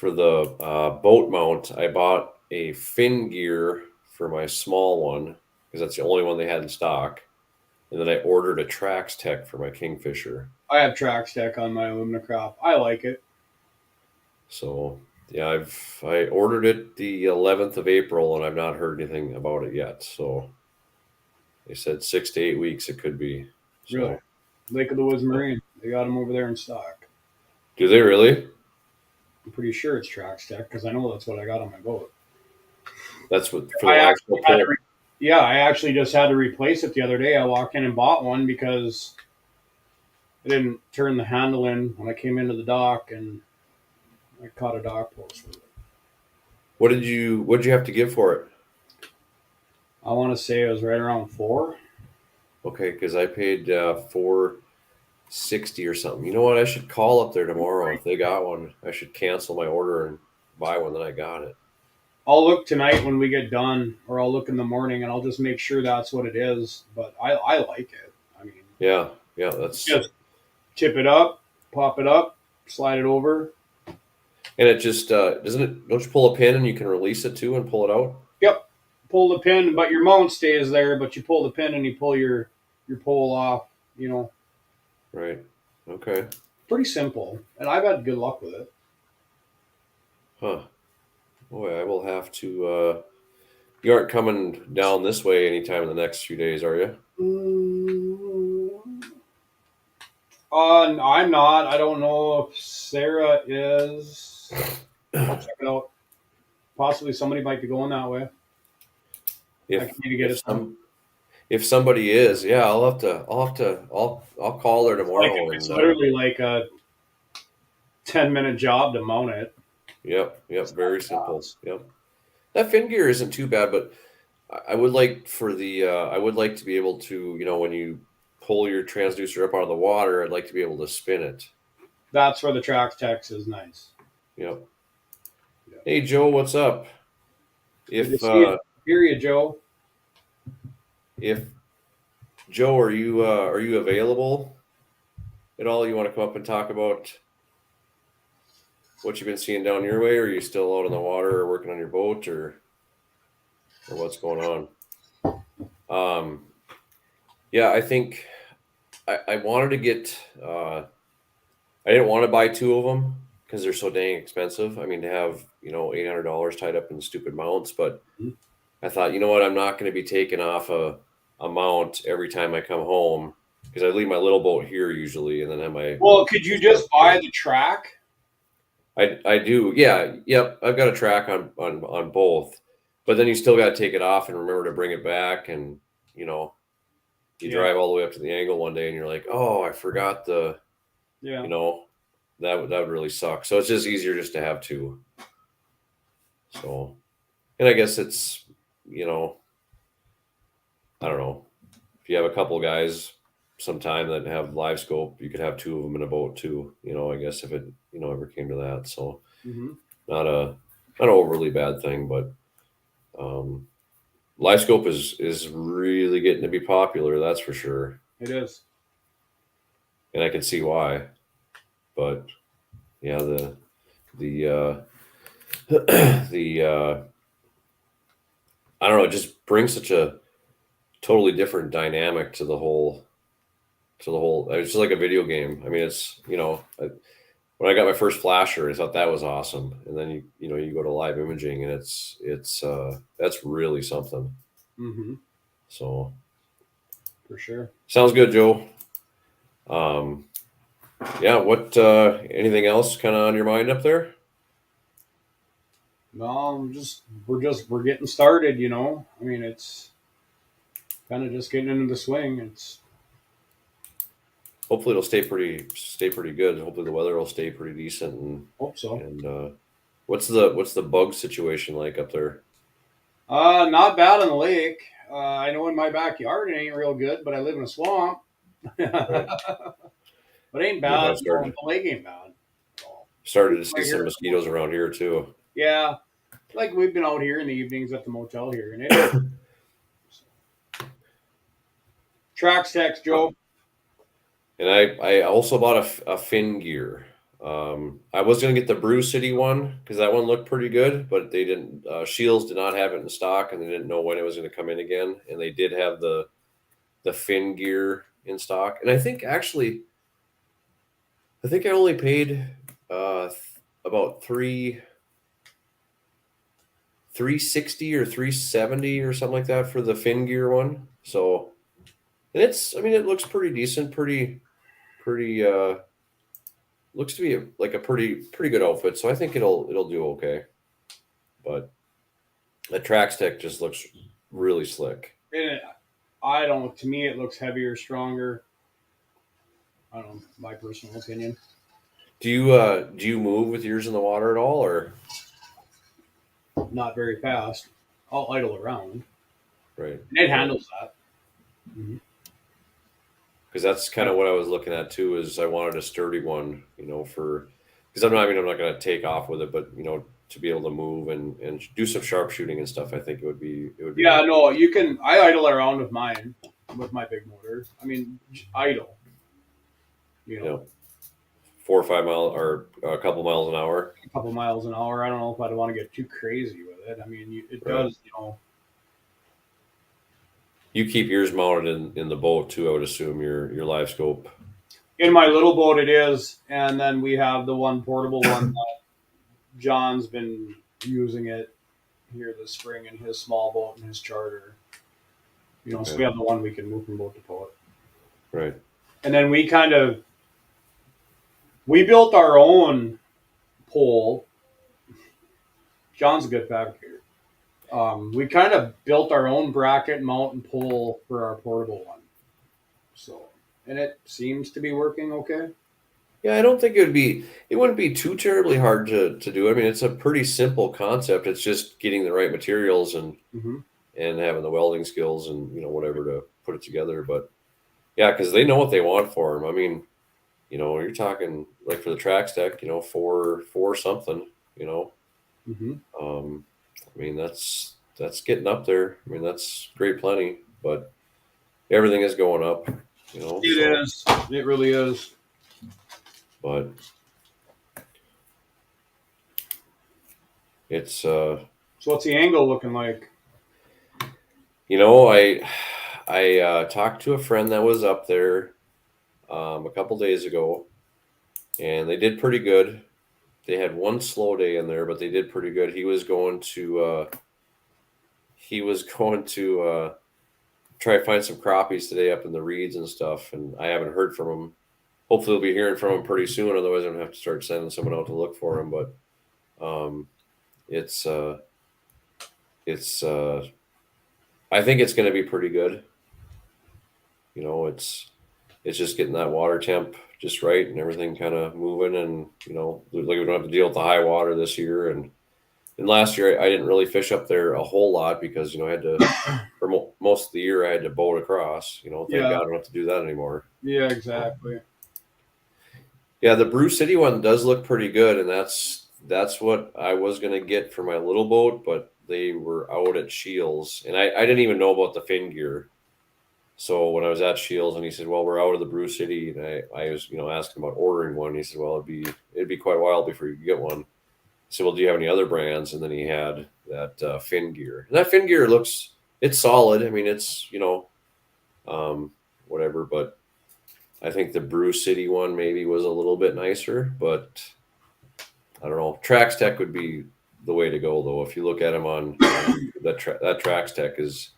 Speaker 1: boat mount. I bought a fin gear for my small one because that's the only one they had in stock. And then I ordered a Trax Tech for my Kingfisher.
Speaker 2: I have track stack on my aluminum crop. I like it.
Speaker 1: So yeah, I ordered it the 11th of April, and I've not heard anything about it yet. So they said 6 to 8 weeks it could be.
Speaker 2: Really,
Speaker 1: So
Speaker 2: Lake of the Woods Marine. They got them over there in stock.
Speaker 1: do they really?
Speaker 2: I'm pretty sure it's track stack because I know that's what I got on my boat.
Speaker 1: That's what for the
Speaker 2: I
Speaker 1: live
Speaker 2: actually
Speaker 1: scope
Speaker 2: had to
Speaker 1: pole.
Speaker 2: Yeah, I actually just had to replace it the other day. I walked in and bought one because I didn't turn the handle in when I came into the dock, and I caught a dock post with it.
Speaker 1: What did you have to give for it?
Speaker 2: I want to say it was right around 4.
Speaker 1: Okay, because I paid 460 or something. You know what? I should call up there tomorrow if they got one. I should cancel my order and buy one that I got it.
Speaker 2: I'll look tonight when we get done, or I'll look in the morning, and I'll just make sure that's what it is. But I like it. I mean,
Speaker 1: Yeah, yeah, that's
Speaker 2: just tip it up, pop it up, slide it over.
Speaker 1: and it just doesn't it. Don't you pull a pin and you can release it too and pull it out?
Speaker 2: Yep, pull the pin, but your mount stays there. But you pull the pin and you pull your pole off.
Speaker 1: Right. Okay.
Speaker 2: Pretty simple, and I've had good luck with it.
Speaker 1: Huh. Boy, I will have to. You aren't coming down this way anytime in the next few days, are you?
Speaker 2: I'm not. I don't know if Sarah is. I'll check it out. Possibly somebody might be going that way.
Speaker 1: If
Speaker 2: need to get it done.
Speaker 1: if somebody is, yeah, I'll call her tomorrow
Speaker 2: It's
Speaker 1: and
Speaker 2: literally like a 10-minute job to mount it.
Speaker 1: yep, very simple. Yep. That fin gear isn't too bad, but I would like for the I would like to be able to, when you pull your transducer up out of the water, I'd like to be able to spin it.
Speaker 2: That's where the Trax Tex is nice.
Speaker 1: Yep. Hey Joe, what's up?
Speaker 2: Good to
Speaker 1: If
Speaker 2: see you. Hear you, Joe.
Speaker 1: if Joe, are you available at all? You want to come up and talk about what you've been seeing down your way, or are you still out on the water or working on your boat, or what's going on? Yeah, I think I wanted to get. I didn't want to buy two of them because they're so dang expensive. I mean, to have $800 tied up in stupid mounts, but
Speaker 2: Mhm.
Speaker 1: I thought, you know what, I'm not going to be taking off a mount every time I come home because I leave my little boat here usually, and then have my.
Speaker 2: Well, could you just buy the track?
Speaker 1: I do, yeah, yep. I've got a track on both, but then you still got to take it off and remember to bring it back, and you drive all the way up to the angle one day, and you're like, oh, I forgot the.
Speaker 2: Yeah.
Speaker 1: That would really suck. So it's just easier just to have two. So, and I guess it's, I don't know. If you have a couple guys sometime that have live scope, you could have two of them in a boat too. I guess if it, ever came to that. So
Speaker 2: Mm-hmm.
Speaker 1: not an overly bad thing, but live scope is really getting to be popular. That's for sure.
Speaker 2: It is.
Speaker 1: And I can see why. But yeah, the the I don't know, it just brings such a totally different dynamic to the whole it's just like a video game. I mean, it's when I got my first flasher, I thought that was awesome. And then you go to live imaging and it's that's really something.
Speaker 2: Mm-hmm.
Speaker 1: So
Speaker 2: For sure.
Speaker 1: sounds good, Joe. Yeah, what anything else kind of on your mind up there?
Speaker 2: No, we're getting started. I mean, it's kind of just getting into the swing. It's
Speaker 1: Hopefully it'll stay pretty good. Hopefully the weather will stay pretty decent
Speaker 2: hope so.
Speaker 1: and what's the bug situation like up there?
Speaker 2: Not bad on the lake. I know in my backyard it ain't real good, but I live in a swamp.
Speaker 1: Right.
Speaker 2: But ain't
Speaker 1: We
Speaker 2: bad.
Speaker 1: have started
Speaker 2: The lake ain't bad. So,
Speaker 1: started to see
Speaker 2: right
Speaker 1: some
Speaker 2: here.
Speaker 1: mosquitoes around here too.
Speaker 2: Yeah, like we've been out here in the evenings at the motel here, and it. Trax text, Joe.
Speaker 1: And I also bought a fin gear. I was gonna get the Brew City one because that one looked pretty good, but they didn't. Shields did not have it in stock, and they didn't know when it was going to come in again. And they did have the fin gear in stock, and I think actually, I think I only paid about 360 or 370 or something like that for the fin gear one. So, and I mean, it looks pretty decent, pretty looks to be like a pretty good outfit. So I think it'll do okay. But the track stick just looks really slick.
Speaker 2: I don't. To me, it looks heavier, stronger. I don't know. My personal opinion.
Speaker 1: Do you move with yours in the water at all, or
Speaker 2: Not very fast. I'll idle around.
Speaker 1: right?
Speaker 2: And it handles that. Mm-hmm.
Speaker 1: Because that's kind of what I was looking at too. Is I wanted a sturdy one, for because I'm not going to take off with it, but to be able to move and do some sharpshooting and stuff. I think it would be
Speaker 2: Yeah, no, you can. I idle around with mine, with my big motor. I mean, idle.
Speaker 1: 4 or 5 miles or a couple miles an hour.
Speaker 2: A couple miles an hour. I don't know if I'd want to get too crazy with it. I mean, it
Speaker 1: Right.
Speaker 2: does.
Speaker 1: You keep yours mounted in the boat too, I would assume your live scope.
Speaker 2: In my little boat, it is, and then we have the one portable one that John's been using it here this spring in his small boat and his charter. So we have the one we can move from boat to boat.
Speaker 1: Right.
Speaker 2: And then we built our own pole. John's a good fabricator. We kind of built our own bracket, mount, and pole for our portable one. So, and it seems to be working okay.
Speaker 1: Yeah, I don't think it wouldn't be too terribly hard to do. I mean, it's a pretty simple concept. It's just getting the right materials
Speaker 2: Mm-hmm.
Speaker 1: and having the welding skills and whatever to put it together. But yeah, because they know what they want for them. I mean, you're talking like for the track stack, four something.
Speaker 2: Mm-hmm.
Speaker 1: I mean that's getting up there. I mean that's great plenty, but everything is going up.
Speaker 2: It
Speaker 1: So
Speaker 2: is. It really is.
Speaker 1: but it's
Speaker 2: So, what's the angle looking like?
Speaker 1: I talked to a friend that was up there a couple days ago, and they did pretty good. They had one slow day in there, but they did pretty good. He was going to try to find some crappies today up in the reeds and stuff, and I haven't heard from him. Hopefully, we'll be hearing from him pretty soon. Otherwise, I'm gonna have to start sending someone out to look for him. But it's it's I think it's going to be pretty good. It's just getting that water temp just right and everything kind of moving, and like we don't have to deal with the high water this year. And last year I didn't really fish up there a whole lot because I had to for most of the year I had to boat across. Thank
Speaker 2: Yeah.
Speaker 1: God I don't have to do that anymore.
Speaker 2: Yeah, exactly.
Speaker 1: Yeah, the Brew City one does look pretty good, and that's what I was gonna get for my little boat, but they were out at Shields, and I didn't even know about the fin gear. So when I was at Shields, and he said, "Well, we're out of the Brew City," and I was asking about ordering one. He said, "Well, it'd be quite a while before you could get one." I said, "Well, do you have any other brands?" And then he had that fin gear, and that fin gear it's solid. I mean, it's whatever, but I think the Brew City one maybe was a little bit nicer, but I don't know. Trax Tech would be the way to go, though. If you look at them on that Trax Tech is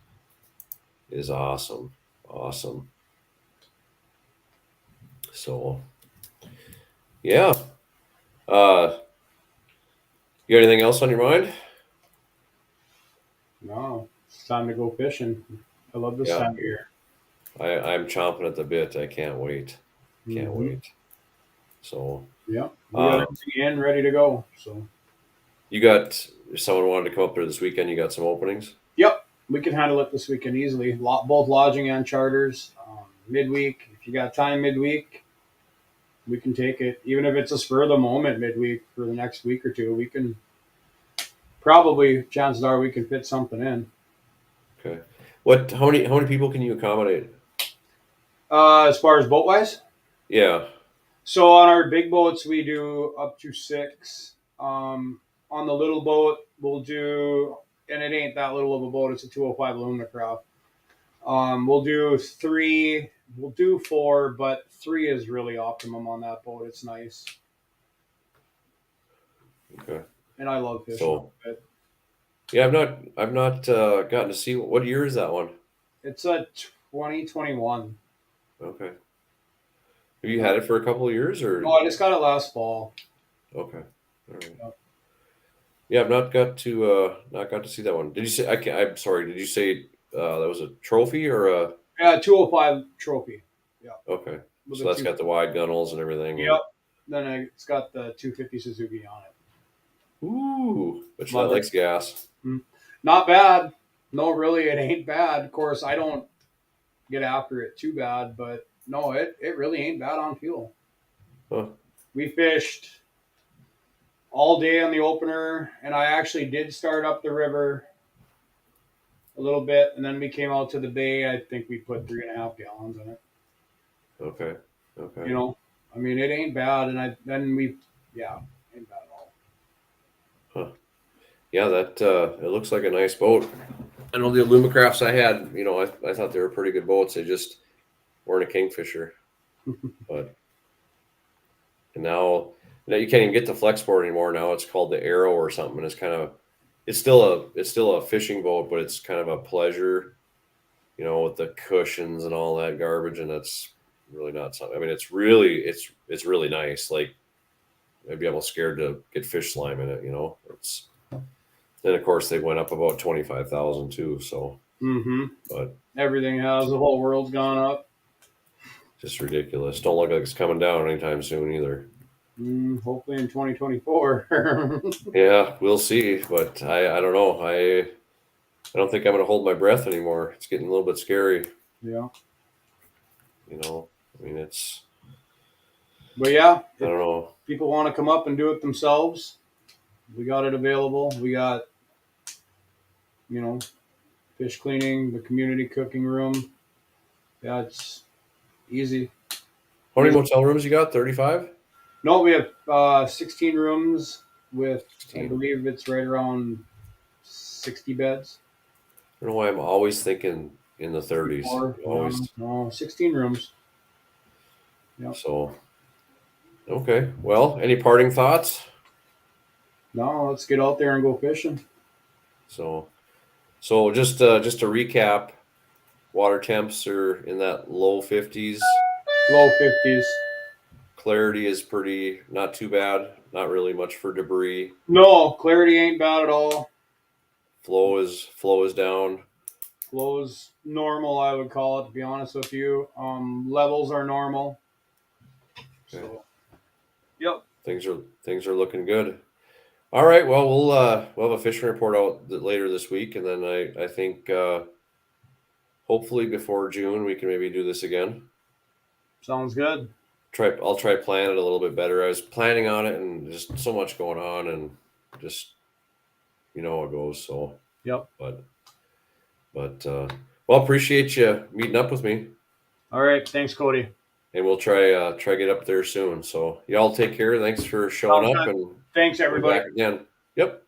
Speaker 1: awesome, awesome. So yeah, you got anything else on your mind?
Speaker 2: No, it's time to go fishing. I love this
Speaker 1: Yeah,
Speaker 2: time of year.
Speaker 1: I'm chomping at the bit. I can't wait. Can't
Speaker 2: Mm-hmm.
Speaker 1: wait. So
Speaker 2: Yeah, we got everything in ready to go. So,
Speaker 1: you got if someone wanted to come up there this weekend, you got some openings.
Speaker 2: yep, we can handle it this weekend easily. Both lodging and charters. Midweek, if you got time midweek, we can take it. Even if it's a spur of the moment midweek for the next week or two, we can probably. Chances are we can fit something in.
Speaker 1: Okay. How many people can you accommodate?
Speaker 2: As far as boat wise,
Speaker 1: Yeah.
Speaker 2: so on our big boats we do up to 6. On the little boat we'll do, and it ain't that little of a boat. It's a 205 aluminum craft. We'll do 3. We'll do 4, but 3 is really optimum on that boat. It's nice,
Speaker 1: Okay.
Speaker 2: and I love fishing.
Speaker 1: So yeah, I've not gotten to see what year is that one.
Speaker 2: It's a 2021.
Speaker 1: Okay. Have you had it for a couple of years or?
Speaker 2: No, I just got it last fall.
Speaker 1: Okay. All right.
Speaker 2: Yep.
Speaker 1: Yeah, I've not got to see that one. Did you say I'm sorry, did you say that was a trophy or a
Speaker 2: Yeah, 205 trophy. Yeah.
Speaker 1: okay.
Speaker 2: With
Speaker 1: So
Speaker 2: the
Speaker 1: that's got the wide gunnels and everything.
Speaker 2: Yep. Then it's got the 250 Suzuki on it.
Speaker 1: Ooh, but that
Speaker 2: Love it.
Speaker 1: likes gas.
Speaker 2: Not bad. No, really, it ain't bad. Of course, I don't get after it too bad, but no, it really ain't bad on fuel.
Speaker 1: Huh.
Speaker 2: We fished all day on the opener, and I actually did start up the river a little bit, and then we came out to the bay. I think we put 3.5 gallons in it.
Speaker 1: Okay. Okay.
Speaker 2: I mean, it ain't bad, and ain't bad at all.
Speaker 1: Huh. Yeah, that it looks like a nice boat. I know the Alumacrafts I had, I thought they were pretty good boats. They just weren't a Kingfisher. But and now you can't even get the Flexport anymore. Now it's called the Arrow or something. It's still a fishing boat, but it's kind of a pleasure, with the cushions and all that garbage, and that's really not something. I mean, it's really nice. Like I'd be almost scared to get fish slime in it. And of course, they went up about 25,000 too. So,
Speaker 2: Mm-hmm.
Speaker 1: but
Speaker 2: Everything has. The whole world's gone up.
Speaker 1: just ridiculous. Don't look like it's coming down anytime soon either.
Speaker 2: Hopefully in 2024.
Speaker 1: Yeah, we'll see. But I don't know. I don't think I'm going to hold my breath anymore. It's getting a little bit scary.
Speaker 2: Yeah.
Speaker 1: You know, I mean,
Speaker 2: But yeah,
Speaker 1: I don't know.
Speaker 2: people want to come up and do it themselves, we got it available. We got, fish cleaning, the community cooking room. Yeah, it's easy.
Speaker 1: How many motel rooms you got? 35?
Speaker 2: No, we have 16 rooms with, I
Speaker 1: 16.
Speaker 2: believe it's right around 60 beds.
Speaker 1: I don't know why I'm always thinking in the 30s.
Speaker 2: Or,
Speaker 1: Always.
Speaker 2: no, 16 rooms. Yep.
Speaker 1: So, okay. Well, any parting thoughts?
Speaker 2: No, let's get out there and go fishing.
Speaker 1: So just to recap, water temps are in that low 50s.
Speaker 2: Low 50s.
Speaker 1: Clarity is not too bad. Not really much for debris.
Speaker 2: No, clarity ain't bad at all.
Speaker 1: Flow is down.
Speaker 2: Flow's normal, I would call it, to be honest with you. Levels are normal.
Speaker 1: Okay.
Speaker 2: So, yep.
Speaker 1: Things are looking good. All right. Well, we'll have a fishing report out later this week, and then I think hopefully before June we can maybe do this again.
Speaker 2: Sounds good.
Speaker 1: I'll try plan it a little bit better. I was planning on it, and just so much going on, and just how it goes. So
Speaker 2: Yep.
Speaker 1: but well, appreciate you meeting up with me,
Speaker 2: All right. Thanks, Cody.
Speaker 1: and we'll try get up there soon. So y'all take care. Thanks for showing up, and
Speaker 2: Thanks,
Speaker 1: we're
Speaker 2: everybody.
Speaker 1: back again. Yep.